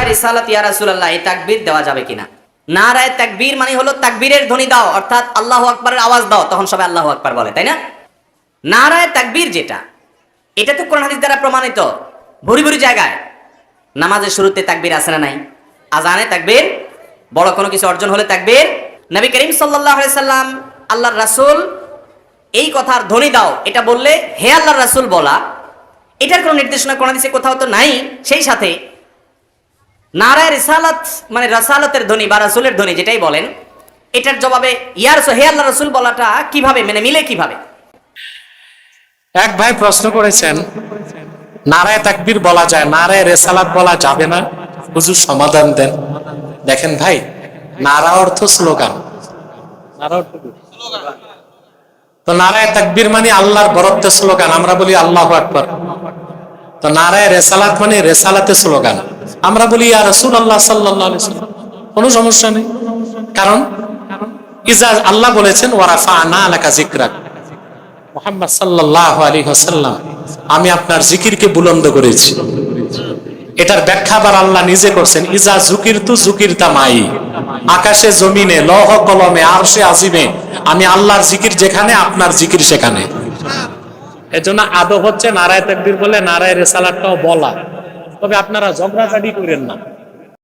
নারায়ে রিসালাত ইয়া রাসূলুল্লাহ, এই তাকবীর দেওয়া যাবে কিনা? নারায়ে তাকবীর মানে হলো তাকবীরের ধ্বনি দাও, অর্থাৎ আল্লাহু আকবারের আওয়াজ দাও, তখন সবাই আল্লাহু আকবার বলে, তাই না? নারায়ে তাকবীর যেটা, এটা তো কোরআন হাদিস দ্বারা প্রমাণিত। ভুরি ভুরি জায়গায় নামাজের শুরুতে তাকবীর আছে না নাই? আজানে তাকবীর, বড় কোনো কিছু অর্জন হলে তাকবীর। নবী করিম সাল্লাল্লাহু আলাইহি সাল্লাম, আল্লাহর রাসূল এই কথার ধ্বনি দাও এটা বললে হে আল্লাহর রাসূল বলা, এটার কোনো নির্দেশনা কোরআন হাদিসে কোথাও তো নাই। সেই সাথে নারায়ে রিসালাত মানে রাসালাতের ধ্বনি বা রাসূলের ধ্বনি যেটাই বলেন, এটার জবাবে ইয়া রাসূল, হে আল্লাহর রাসূল বলাটা কিভাবে মানে মিলে কিভাবে? এক ভাই প্রশ্ন করেছেন, নারায়ে তাকবীর বলা যায়, নারায়ে রিসালাত বলা যাবে না, হুজুর সমাধান দেন। দেখেন ভাই, নারা অর্থ স্লোগান, নারা অর্থ কি? তো নারায়ে তাকবীর মানে আল্লাহর বরত্বের স্লোগান, আমরা বলি আল্লাহু আকবার। তো নারায়ে রিসালাত মানে রিসালাতের স্লোগান, আমরা বলি ইয়া রাসূলুল্লাহ সাল্লাল্লাহু আলাইহি ওয়াসাল্লাম। কোনো সমস্যা নেই, কারণ ইজা আল্লাহ বলেছেন ওয়া রাফা'না লাকা যিকরাক, মুহাম্মদ সাল্লাল্লাহু আলাইহি ওয়াসাল্লাম, আমি আপনার জিকিরকে বুলন্দ করেছি। এটার ব্যাখ্যা আবার আল্লাহ নিজে করছেন, ইজা যুকিরতু যুকিরতা মাই, আকাশে জমিনে লৌহ কলমে আরশে আজিমে আমি আল্লাহর জিকির যেখানে, আপনার জিকির সেখানে। এজন্য আদব হচ্ছে নারায়ে তাকবীর বলে নারায়ে রিসালাতটাও বলা, তবে আপনারা ঝগড়াঝাটি করেন না।